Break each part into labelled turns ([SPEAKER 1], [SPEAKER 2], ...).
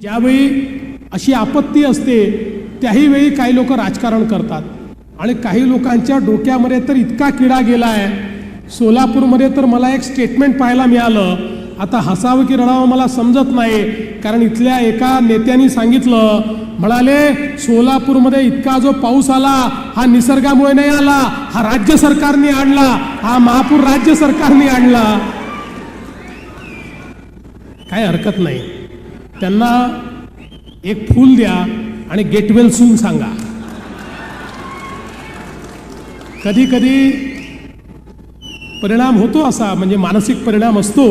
[SPEAKER 1] ज्यावेळी अशी आपत्ती असते त्याही वेळी काही लोक राजकारण करतात आणि काही लोकांच्या डोक्यामध्ये तर इतका किडा गेला आहे. सोलापूरमध्ये तर मला एक स्टेटमेंट पाहायला मिळालं, आता हसावं की रडावं मला समजत नाही, कारण इथल्या एका नेत्यांनी सांगितलं, म्हणाले सोलापूरमध्ये इतका जो पाऊस आला हा निसर्गामुळे नाही आला, हा राज्य सरकारने आणला, हा महापूर राज्य सरकारने आणला. काय हरकत नाही, त्यांना एक फूल द्या आणि गेट वेल सून सांगा. कधी कधी परिणाम होतो असा, म्हणजे मानसिक परिणाम असतो,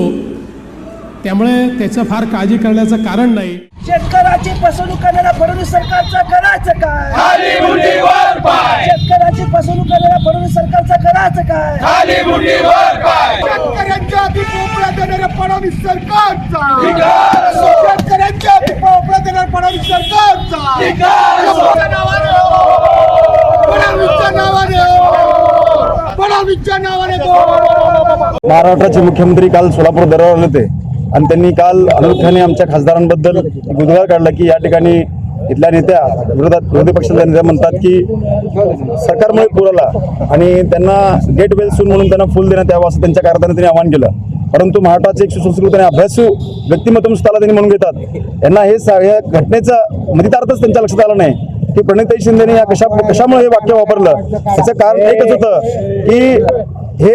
[SPEAKER 1] त्यामुळे त्याचं फार काळजी करण्याचं कारण नाही.
[SPEAKER 2] शेतकऱ्याची फसवणूक करणाऱ्या फडणवीस सरकारचं करायचं काय?
[SPEAKER 3] खाली मुठीवर पाय.
[SPEAKER 2] शेतकऱ्याची फसवणूक करणाऱ्या फडणवीस सरकारचं करायचं काय?
[SPEAKER 3] खाली मुठीवर पाय.
[SPEAKER 4] शेतकऱ्यांच्या आधी पोपळा देणाऱ्या फडणवीस सरकारचा
[SPEAKER 3] धिक्कार असो.
[SPEAKER 4] शेतकऱ्यांच्या आधी पोपळा देणाऱ्या फडणवीस सरकारचा
[SPEAKER 3] धिक्कार असो.
[SPEAKER 4] फडणवीसच्या नावाने फडणवीसच्या नावाने
[SPEAKER 5] महाराष्ट्राचे मुख्यमंत्री काल सोलापूर दौऱ्यावर आले होते आणि त्यांनी काल अनोख्याने आमच्या खासदारांबद्दल गुजरात काढला की या ठिकाणी इथल्या नेत्या विरोधी पक्षाच्या नेत्या म्हणतात की सरकारमुळे पूर आला आणि त्यांना गेट वेल सून म्हणून त्यांना फुल देण्यात यावं असं त्यांच्या कार्यकर्त्यांनी त्यांनी आवाहन केलं. परंतु महाराष्ट्राचे एक सुसंस्कृत आणि अभ्यासू व्यक्तिमत्व स्वतःला त्यांनी म्हणून घेतात. यांना या घटनेचा मतितार्थच त्यांच्या लक्षात आलं नाही की प्रणिताई शिंदेने या कशामुळे हे वाक्य वापरलं. त्याचं कारण एकच होतं की हे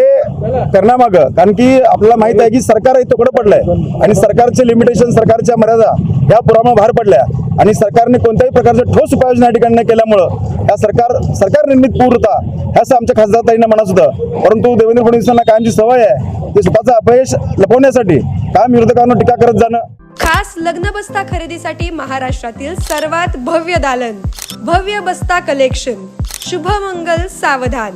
[SPEAKER 5] करण्यामागं, कारण की आपल्याला माहित आहे की सरकार तोकडं पडलंय आणि सरकारचे लिमिटेशन, सरकारच्या मर्यादा ह्या पुरामुळे बाहेर पडल्या आणि सरकारने कोणत्याही प्रकारचे ठोस उपाययोजना या ठिकाणी न केल्यामुळं या सरकार निर्मित पूर होता हे असं आमच्या खासदारताईंना म्हणत होतं. परंतु देवेंद्र फडणवीसांना कायमची सवय आहे ते स्वतःचं अपयश लपवण्यासाठी कायम विरोधकांना टीका करत जाणं.
[SPEAKER 6] खास लग्न बस्ता खरेदीसाठी महाराष्ट्रातील सर्वात भव्य दालन, भव्य बस्ता कलेक्शन, शुभमंगल सावधान,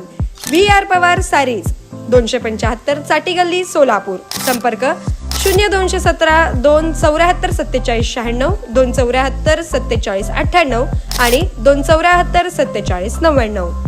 [SPEAKER 6] VR पवार सारीज, 275 चाटी गल्ली, सोलापूर. संपर्क 0217 274 47 96, 274 47 98 आणि 274 47 99.